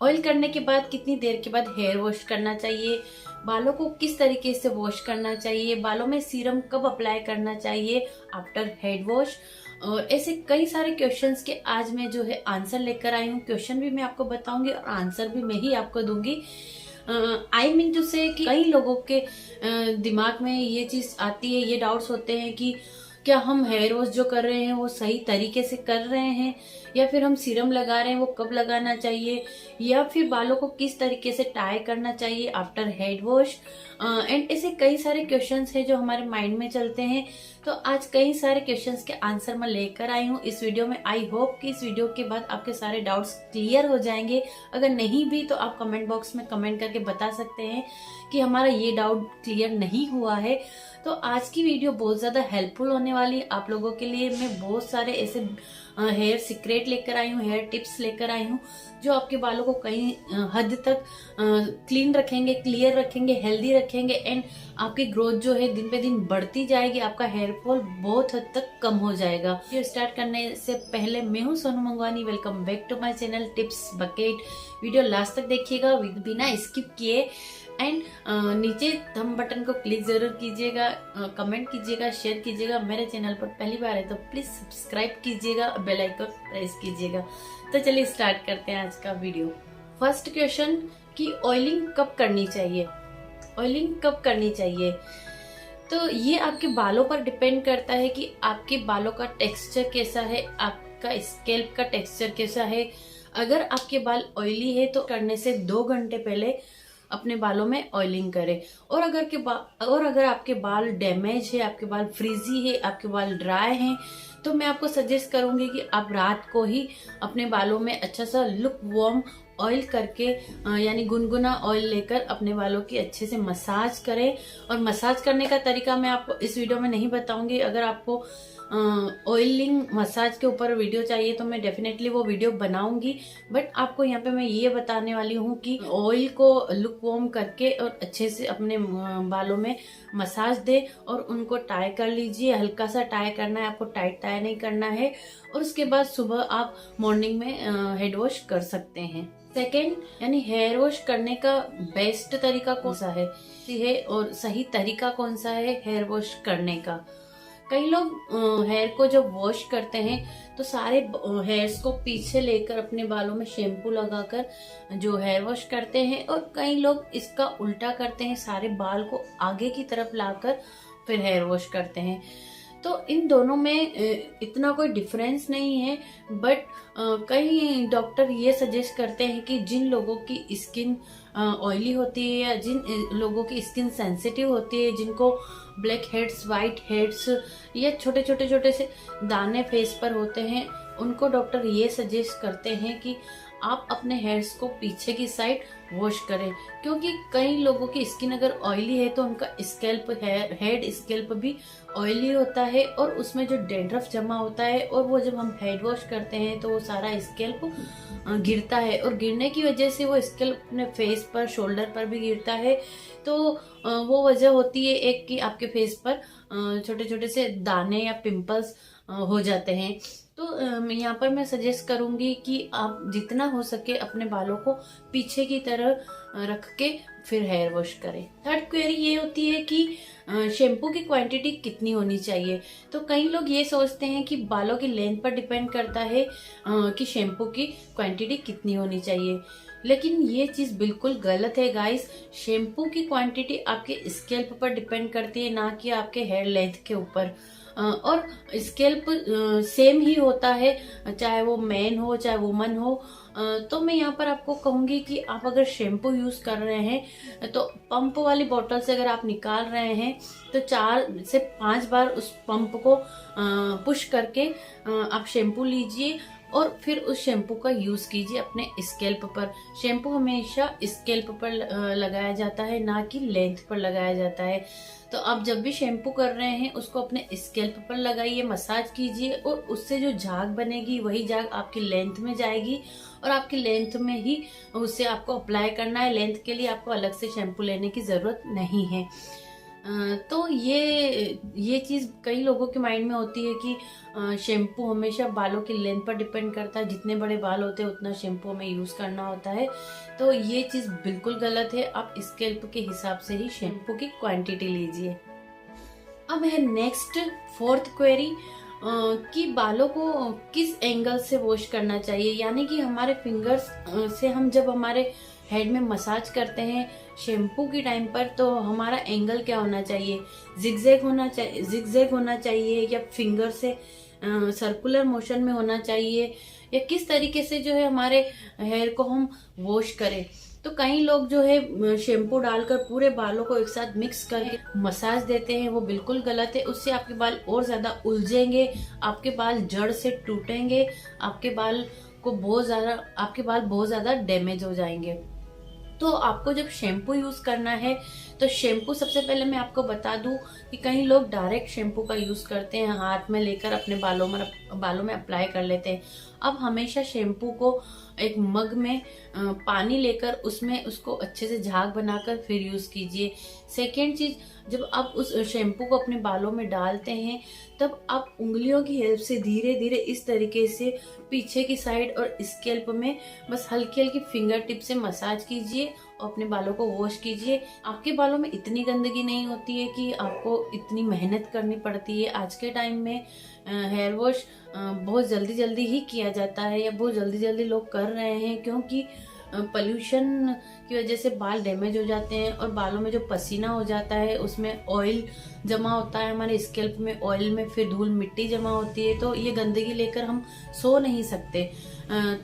Oil करने के बाद कितनी देर के बाद हेयर वॉश करना चाहिए, बालों को किस तरीके से वॉश करना चाहिए, बालों में सीरम कब अप्लाई करना चाहिए आफ्टर हेड वॉश, और ऐसे कई सारे क्वेश्चंस के आज मैं जो है आंसर लेकर आई हूँ। क्वेश्चन भी मैं आपको बताऊंगी और आंसर भी मैं ही आपको दूंगी। आई मीन टू से कि कई लोगों के दिमाग में ये चीज आती है, ये डाउट्स होते हैं कि क्या हम हेयर वॉश जो कर रहे हैं वो सही तरीके से कर रहे हैं, या फिर हम सीरम लगा रहे हैं वो कब लगाना चाहिए, या फिर बालों को किस तरीके से टाई करना चाहिए आफ्टर हेड वॉश। एंड ऐसे कई सारे क्वेश्चंस हैं जो हमारे माइंड में चलते हैं। तो आज कई सारे क्वेश्चंस के आंसर मैं लेकर आई हूँ इस वीडियो में। आई होप कि इस वीडियो के बाद आपके सारे डाउट्स क्लियर हो जाएंगे। अगर नहीं भी तो आप कमेंट बॉक्स में कमेंट करके बता सकते हैं कि हमारा ये डाउट क्लियर नहीं हुआ है। तो आज की वीडियो बहुत ज्यादा हेल्पफुल होने वाली है आप लोगों के लिए। मैं बहुत सारे ऐसे हेयर सीक्रेट लेकर आई हूँ, हेयर टिप्स लेकर आई हूँ जो आपके बालों को कई हद तक क्लीन रखेंगे, क्लियर रखेंगे, हेल्दी रखेंगे एंड आपकी ग्रोथ जो है दिन पे दिन बढ़ती जाएगी। आपका हेयर फॉल बहुत हद तक कम हो जाएगा। वीडियो स्टार्ट करने से पहले मैं हूँ Sonu Mangwani. Welcome back to my channel tips bucket. Video last तक देखिएगा बिना स्किप किए एंड नीचे थंब बटन को क्लिक जरूर कीजिएगा, कमेंट कीजिएगा, शेयर कीजिएगा। मेरे चैनल पर पहली बार है तो प्लीज सब्सक्राइब कीजिएगा, बेल आइकन प्रेस कीजिएगा। तो चलिए स्टार्ट करते हैं आज का वीडियो। फर्स्ट क्वेश्चन कि ऑयलिंग कब करनी चाहिए, ऑयलिंग कब करनी चाहिए। तो ये आपके बालों पर डिपेंड करता है कि आपके बालों का टेक्सचर कैसा है, आपका स्कैल्प का टेक्सचर कैसा है। अगर आपके बाल ऑयली है तो करने से 2 घंटे पहले अपने बालों में ऑयलिंग करें। और अगर आपके बाल डैमेज है, आपके बाल फ्रीजी है, आपके बाल ड्राई हैं, तो मैं आपको सजेस्ट करूंगी कि आप रात को ही अपने बालों में अच्छा सा लुक वार्म ऑयल करके यानी गुनगुना ऑयल लेकर अपने बालों की अच्छे से मसाज करें। और मसाज करने का तरीका मैं आपको इस वीडियो में नहीं बताऊंगी। अगर आपको ऑयलिंग मसाज के ऊपर वीडियो चाहिए तो मैं डेफिनेटली वो वीडियो बनाऊंगी, बट आपको यहाँ पे मैं ये बताने वाली हूँ कि ऑयल को लुक वार्म करके और अच्छे से अपने बालों में मसाज दे और उनको टाई कर लीजिए। हल्का सा टाई करना है आपको, टाइट टाई नहीं करना है। और उसके बाद सुबह आप मॉर्निंग में हेड वॉश कर सकते हैं। सेकेंड यानी हेयर वॉश करने का बेस्ट तरीका कौन सा है और सही तरीका कौन सा है हेयर वॉश करने का। कई लोग हेयर को जब वॉश करते हैं तो सारे हेयर्स को पीछे लेकर अपने बालों में शैम्पू लगाकर जो हेयर वॉश करते हैं, और कई लोग इसका उल्टा करते हैं, सारे बाल को आगे की तरफ लाकर फिर हेयर वॉश करते हैं। तो इन दोनों में इतना कोई डिफरेंस नहीं है, बट कई डॉक्टर ये सजेस्ट करते हैं कि जिन लोगों की स्किन ऑयली होती है या जिन लोगों की स्किन सेंसिटिव होती है, जिनको ब्लैक हेड्स, वाइट हेड्स या छोटे छोटे से दाने फेस पर होते हैं, उनको डॉक्टर ये सजेस्ट करते हैं कि आप अपने हेयर्स को पीछे की साइड वॉश करें। क्योंकि कई लोगों की स्किन अगर ऑयली है तो उनका स्कैल्प हेड स्कैल्प भी ऑयली होता है और उसमें जो डैंड्रफ जमा होता है, और वो जब हम हेड वॉश करते हैं तो वो सारा स्कैल्प गिरता है और गिरने की वजह से वो स्कैल्प अपने फेस पर, शोल्डर पर भी गिरता है। तो वो वजह होती है एक कि आपके फेस पर छोटे छोटे से दाने या पिंपल्स हो जाते हैं। तो यहाँ पर मैं सजेस्ट करूंगी कि आप जितना हो सके अपने बालों को पीछे की तरह रख के फिर हेयर वॉश करें। थर्ड क्वेरी ये होती है कि शैम्पू की क्वांटिटी कितनी होनी चाहिए। तो कई लोग ये सोचते हैं कि बालों की लेंथ पर डिपेंड करता है कि शैम्पू की क्वांटिटी कितनी होनी चाहिए, लेकिन ये चीज बिल्कुल गलत है गाइस। शैम्पू की क्वांटिटी आपके स्कैल्प पर डिपेंड करती है, ना कि आपके हेयर लेंथ के ऊपर। और स्कैल्प सेम ही होता है, चाहे वो मैन हो चाहे वुमन हो। तो मैं यहाँ पर आपको कहूंगी कि आप अगर शैम्पू यूज कर रहे हैं तो पंप वाली बोतल से अगर आप निकाल रहे हैं तो 4 से 5 बार उस पंप को पुश करके आप शैम्पू लीजिए और फिर उस शैम्पू का यूज कीजिए अपने स्कैल्प पर। शैम्पू हमेशा स्कैल्प पर लगाया जाता है, ना कि लेंथ पर लगाया जाता है। तो आप जब भी शैम्पू कर रहे हैं उसको अपने स्कैल्प पर लगाइए, मसाज कीजिए और उससे जो झाग बनेगी वही झाग आपकी लेंथ में जाएगी और आपकी लेंथ में ही उसे आपको अप्लाई करना है। लेंथ के लिए आपको अलग से शैम्पू लेने की जरूरत नहीं है। तो ये चीज़ कई लोगों के माइंड में होती है कि शैम्पू हमेशा बालों की लेंथ पर डिपेंड करता है, जितने बड़े बाल होते हैं उतना शैम्पू हमें यूज़ करना होता है। तो ये चीज़ बिल्कुल गलत है, आप स्कैल्प के हिसाब से ही शैम्पू की क्वांटिटी लीजिए। अब है नेक्स्ट 4th क्वेरी कि बालों को किस एंगल से वॉश करना चाहिए, यानी कि हमारे फिंगर्स से हम जब हमारे हेड में मसाज करते हैं शैम्पू की टाइम पर, तो हमारा एंगल क्या होना चाहिए, जिगजैग होना चाहिए या फिंगर से सर्कुलर मोशन में होना चाहिए, या किस तरीके से जो है हमारे हेयर को हम वॉश करें। तो कई लोग जो है शैम्पू डालकर पूरे बालों को एक साथ मिक्स करके मसाज देते हैं, वो बिल्कुल गलत है। उससे आपके बाल और ज्यादा उलझेंगे, आपके बाल जड़ से टूटेंगे, आपके बाल बहुत ज्यादा डैमेज हो जाएंगे। तो आपको जब शैम्पू यूज करना है तो शैम्पू सबसे पहले मैं आपको बता दूं कि कई लोग डायरेक्ट शैम्पू का यूज करते हैं, हाथ में लेकर अपने बालों में अप्लाई कर लेते हैं। अब हमेशा शैम्पू को एक मग में पानी लेकर उसमें उसको अच्छे से झाग बनाकर फिर यूज कीजिए। सेकेंड चीज, जब आप उस शैम्पू को अपने बालों में डालते हैं तब आप उंगलियों की हेल्प से धीरे धीरे इस तरीके से पीछे की साइड और स्कैल्प में बस हल्की हल्की फिंगर टिप से मसाज कीजिए और अपने बालों को वॉश कीजिए। आपके बालों में इतनी गंदगी नहीं होती है कि आपको इतनी मेहनत करनी पड़ती है। आज के टाइम में हेयर वॉश बहुत जल्दी जल्दी ही किया जाता है या बहुत जल्दी जल्दी लोग कर रहे हैं, क्योंकि पोल्यूशन की वजह से बाल डैमेज हो जाते हैं और बालों में जो पसीना हो जाता है उसमें ऑयल जमा होता है, हमारे स्कैल्प में ऑयल में फिर धूल मिट्टी जमा होती है, तो ये गंदगी लेकर हम सो नहीं सकते।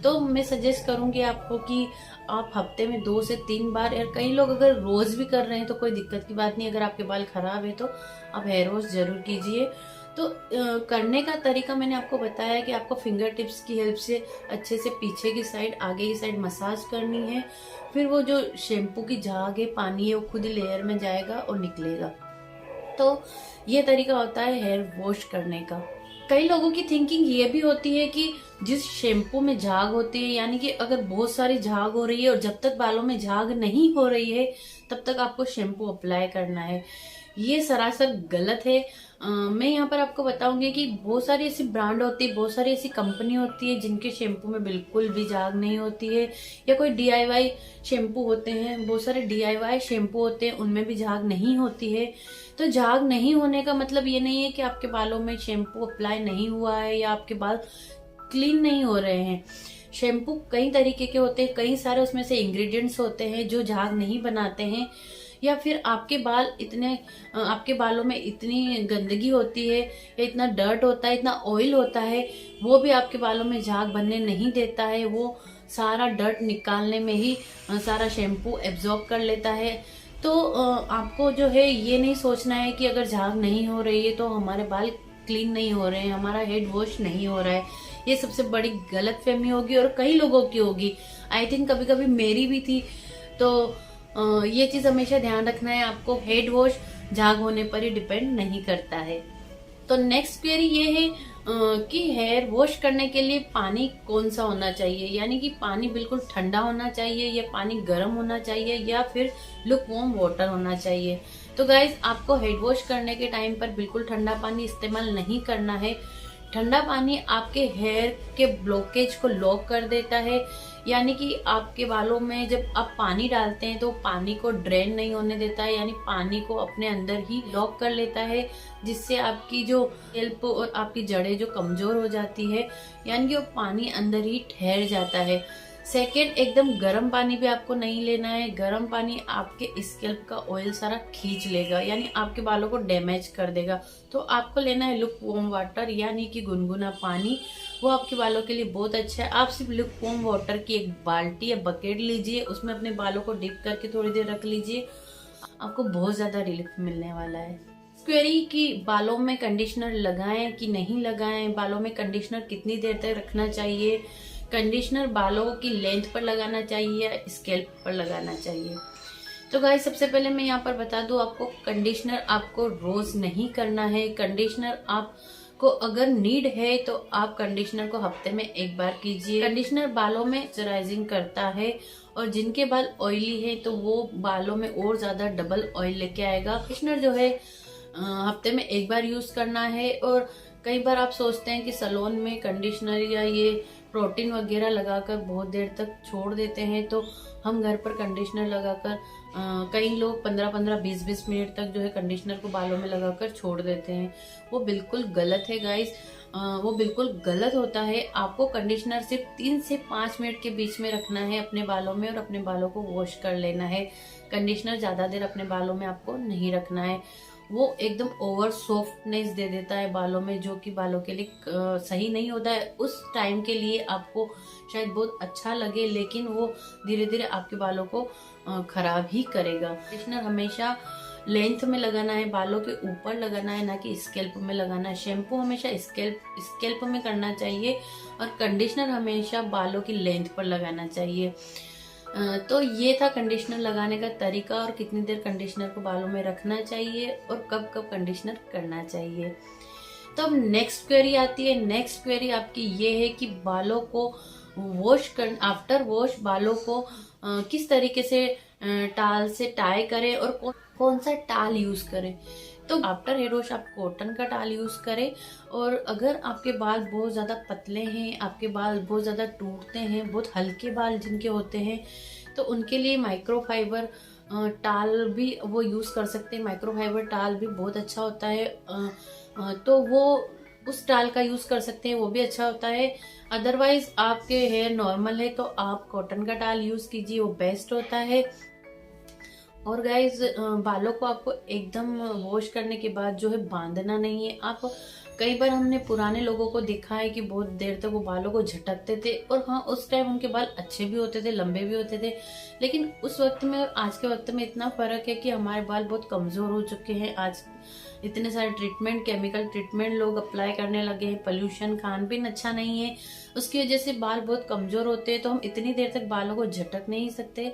तो मैं सजेस्ट करूंगी आपको कि आप हफ्ते में 2 से 3 बार, या कई लोग अगर रोज भी कर रहे हैं तो कोई दिक्कत की बात नहीं। अगर आपके बाल खराब है तो आप हेयर वॉश जरूर कीजिए। तो करने का तरीका मैंने आपको बताया कि आपको फिंगर टिप्स की हेल्प से अच्छे से पीछे की साइड आगे की साइड मसाज करनी है, फिर वो जो शैम्पू की झाग है पानी है वो खुद ही लेयर में जाएगा और निकलेगा। तो ये तरीका होता है हेयर वॉश करने का। कई लोगों की थिंकिंग ये भी होती है कि जिस शैम्पू में झाग होती है, यानी कि अगर बहुत सारी झाग हो रही है और जब तक बालों में झाग नहीं हो रही है तब तक आपको शैम्पू अप्लाई करना है, ये सरासर गलत है। मैं यहाँ पर आपको बताऊंगी कि बहुत सारी ऐसी ब्रांड होती है, बहुत सारी ऐसी कंपनी होती है जिनके शैम्पू में बिल्कुल भी झाग नहीं होती है, या कोई DIY शैम्पू होते हैं, बहुत सारे DIY शैम्पू होते हैं उनमें भी झाग नहीं होती है। तो झाग नहीं होने का मतलब ये नहीं है कि आपके बालों में शैम्पू अप्लाई नहीं हुआ है या आपके बाल क्लीन नहीं हो रहे हैं। शैम्पू कई तरीके के होते हैं, कई सारे उसमें से इंग्रेडिएंट्स होते हैं जो झाग नहीं बनाते हैं, या फिर आपके बालों में इतनी गंदगी होती है या इतना डर्ट होता है, इतना ऑयल होता है, वो भी आपके बालों में झाग बनने नहीं देता है। वो सारा डर्ट निकालने में ही सारा शैम्पू एब्जॉर्ब कर लेता है। तो आपको जो है ये नहीं सोचना है कि अगर झाग नहीं हो रही है तो हमारे बाल क्लीन नहीं हो रहे हैं, हमारा हेड वॉश नहीं हो रहा है। ये सबसे बड़ी गलत फहमी होगी और कई लोगों की होगी, आई थिंक कभी कभी मेरी भी थी। तो ये चीज हमेशा ध्यान रखना है आपको, हेड वॉश झाग होने पर ही डिपेंड नहीं करता है। तो नेक्स्ट क्वेरी ये है कि हेयर वॉश करने के लिए पानी कौन सा होना चाहिए, यानी कि पानी बिल्कुल ठंडा होना चाहिए या पानी गर्म होना चाहिए या फिर लुकवार्म वाटर होना चाहिए। तो गाइज, आपको हेड वॉश करने के टाइम पर बिल्कुल ठंडा पानी इस्तेमाल नहीं करना है। ठंडा पानी आपके हेयर के ब्लॉकेज को लॉक कर देता है, यानी कि आपके बालों में जब आप पानी डालते हैं तो पानी को ड्रेन नहीं होने देता है, यानी पानी को अपने अंदर ही लॉक कर लेता है, जिससे आपकी जो स्कैल्प और आपकी जड़ें जो कमजोर हो जाती है, यानी कि वो पानी अंदर ही ठहर जाता है। सेकेंड, एकदम गर्म पानी भी आपको नहीं लेना है। गर्म पानी आपके स्कैल्प का ऑयल सारा खींच लेगा, यानी आपके बालों को डैमेज कर देगा। तो आपको लेना है लुकवार्म वाटर, यानी कि गुनगुना पानी, वो आपके बालों के लिए बहुत अच्छा है। आप सिर्फ लुकवार्म वाटर की एक बाल्टी या बकेट लीजिए, उसमें अपने बालों को डिप करके थोड़ी देर रख लीजिए, आपको बहुत ज्यादा रिलीफ मिलने वाला है। क्वेरी कि बालों में कंडीशनर लगाएं कि नहीं लगाएं, बालों में कंडीशनर कितनी देर तक रखना चाहिए, कंडीशनर बालों की लेंथ पर लगाना चाहिए या स्कैल्प पर लगाना चाहिए। तो गाइस, सबसे पहले मैं यहाँ पर बता दूं आपको, कंडीशनर आपको रोज नहीं करना है। कंडीशनर आपको अगर नीड है तो आप कंडीशनर को हफ्ते में 1 बार कीजिए। कंडीशनर बालों में मॉइस्चराइजिंग करता है और जिनके बाल ऑयली है तो वो बालों में और ज्यादा डबल ऑयल लेके आएगा। कंडीशनर जो है हफ्ते में एक बार यूज करना है। और कई बार आप सोचते हैं कि सैलून में कंडीशनर या ये प्रोटीन वगैरह लगाकर बहुत देर तक छोड़ देते हैं, तो हम घर पर कंडीशनर लगाकर कई लोग 15-15, 20-20 मिनट तक जो है कंडीशनर को बालों में लगाकर छोड़ देते हैं। वो बिल्कुल गलत है गाइस, वो बिल्कुल गलत होता है। आपको कंडीशनर सिर्फ 3 से 5 मिनट के बीच में रखना है अपने बालों में और अपने बालों को वॉश कर लेना है। कंडीशनर ज्यादा देर अपने बालों में आपको नहीं रखना है, वो एकदम ओवर सॉफ्टनेस दे देता है बालों में, जो कि बालों के लिए सही नहीं होता है। उस टाइम के लिए आपको शायद बहुत अच्छा लगे, लेकिन वो धीरे धीरे आपके बालों को खराब ही करेगा। कंडीशनर हमेशा लेंथ में लगाना है, बालों के ऊपर लगाना है, ना कि स्कैल्प में लगाना है। शैम्पू हमेशा स्कैल्प में करना चाहिए और कंडीशनर हमेशा बालों की लेंथ पर लगाना चाहिए। तो ये था कंडीशनर लगाने का तरीका और कितनी देर कंडीशनर को बालों में रखना चाहिए और कब कब कंडीशनर करना चाहिए। तो अब नेक्स्ट क्वेरी आती है। नेक्स्ट क्वेरी आपकी ये है कि बालों को वॉश कर आफ्टर वॉश बालों को किस तरीके से टाल से टाई करें और कौन सा टाल यूज करें। तो आफ्टर हेयर वॉश आप कॉटन का टाल यूज करें। और अगर आपके बाल बहुत ज्यादा पतले हैं, आपके बाल बहुत ज्यादा टूटते हैं, बहुत हल्के बाल जिनके होते हैं, तो उनके लिए माइक्रोफाइबर टाल भी वो यूज कर सकते हैं। माइक्रोफाइबर टाल भी बहुत अच्छा होता है, तो वो उस टाल का यूज कर सकते हैं, वो भी अच्छा होता है। अदरवाइज आपके हेयर नॉर्मल है तो आप कॉटन का टाल यूज कीजिए, वो बेस्ट होता है। और गाइज बालों को आपको एकदम वॉश करने के बाद जो है बांधना नहीं है। आप कई बार हमने पुराने लोगों को देखा है कि बहुत देर तक वो बालों को झटकते थे, और हाँ उस टाइम उनके बाल अच्छे भी होते थे, लंबे भी होते थे। लेकिन उस वक्त में और आज के वक्त में इतना फर्क है कि हमारे बाल बहुत कमजोर हो चुके हैं। आज इतने सारे ट्रीटमेंट, केमिकल ट्रीटमेंट लोग अप्लाई करने लगे हैं, पोल्यूशन, खान पीन अच्छा नहीं है, उसकी वजह से बाल बहुत कमजोर होते हैं। तो हम इतनी देर तक बालों को झटक नहीं सकते।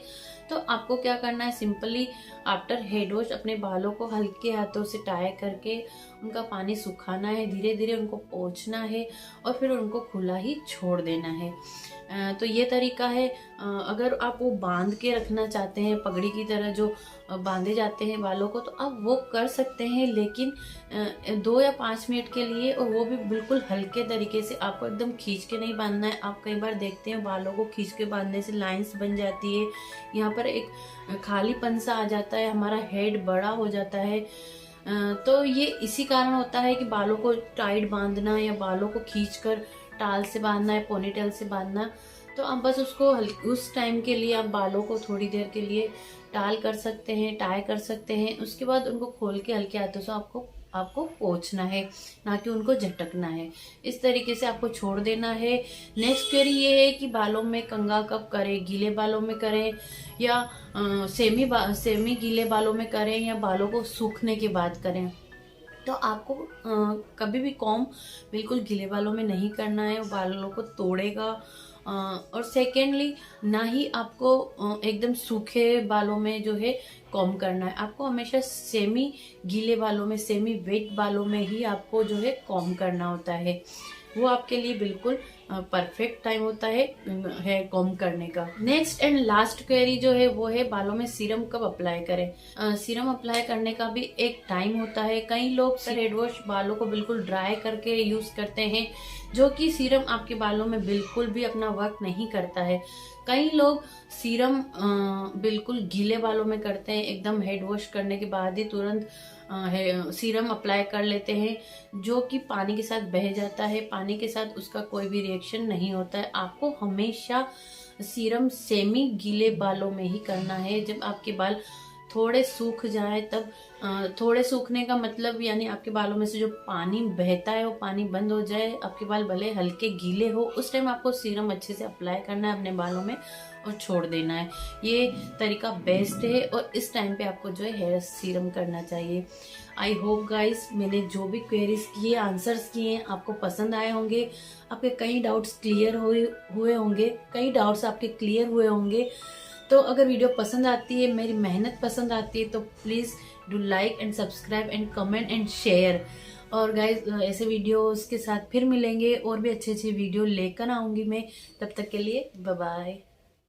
तो आपको क्या करना है, सिंपली आफ्टर हेड वॉश अपने बालों को हल्के हाथों से टाई करके उनका पानी सुखाना है, धीरे धीरे उनको पोंछना है और फिर उनको खुला ही छोड़ देना है। तो ये तरीका है। अगर आप वो बांध के रखना चाहते हैं, पगड़ी की तरह जो बांधे जाते हैं बालों को, तो आप वो कर सकते हैं, लेकिन 2 या 5 मिनट के लिए, और वो भी बिल्कुल हल्के तरीके से। आपको एकदम खींच के नहीं बांधना है। आप कई बार देखते हैं बालों को खींच के बांधने से लाइंस बन जाती है, यहाँ पर एक खालीपन सा आ जाता है, हमारा हेड बड़ा हो जाता है। तो ये इसी कारण होता है कि बालों को टाइट बांधना या बालों को खींचकर टाल से बांधना है, पोनीटेल से बांधना। तो आप बस उसको उस टाइम के लिए आप बालों को थोड़ी देर के लिए टाल कर सकते हैं, टाई कर सकते हैं। उसके बाद उनको खोल के हल्के हाथों से आपको पोंछना है, ना कि उनको झटकना है। इस तरीके से आपको छोड़ देना है। नेक्स्ट क्वेरी ये है कि बालों में कंघा कब करें, गीले बालों में करें या सेमी गीले बालों में करें, या बालों को सूखने के बाद करें। तो आपको कभी भी कॉम्ब बिल्कुल गीले बालों में नहीं करना है, वो बालों को तोड़ेगा। और सेकेंडली, ना ही आपको एकदम सूखे बालों में जो है कॉम्ब करना है। आपको हमेशा सेमी गीले बालों में, सेमी वेट बालों में ही आपको जो है कॉम्ब करना होता है। वो आपके लिए बिल्कुल परफेक्ट टाइम होता है हेयर कॉम्ब करने का। नेक्स्ट एंड लास्ट क्वेरी जो है वो है बालों में सीरम कब अप्लाई करें। सीरम अप्लाई करने का भी एक टाइम होता है। कई लोग हेड वॉश बालों को बिल्कुल ड्राई करके यूज करते हैं, जो कि सीरम आपके बालों में बिल्कुल भी अपना वर्क नहीं करता है। कई लोग सीरम बिल्कुल गीले बालों में करते हैं, एकदम हेड वॉश करने के बाद ही तुरंत सीरम अप्लाई कर लेते हैं, जो कि पानी के साथ बह जाता है। पानी के साथ उसका कोई भी रिएक्शन नहीं होता है। आपको हमेशा सीरम सेमी गीले बालों में ही करना है। जब आपके बाल थोड़े सूख जाए तब, थोड़े सूखने का मतलब यानी आपके बालों में से जो पानी बहता है वो पानी बंद हो जाए, आपके बाल भले हल्के गीले हो, उस टाइम आपको सीरम अच्छे से अप्लाई करना है अपने बालों में और छोड़ देना है। ये तरीका बेस्ट है और इस टाइम पे आपको जो है हेयर सीरम करना चाहिए। आई होप गाइस मैंने जो भी क्वेरीज किए, आंसर्स किए हैं, आपको पसंद आए होंगे। आपके कई डाउट्स क्लियर हुए होंगे, कई डाउट्स आपके क्लियर हुए होंगे। तो अगर वीडियो पसंद आती है, मेरी मेहनत पसंद आती है, तो please do like and subscribe and comment and share. और गाइज ऐसे वीडियोस के साथ फिर मिलेंगे, और भी अच्छे अच्छे वीडियो लेकर आऊँगी मैं। तब तक के लिए बाय बाय।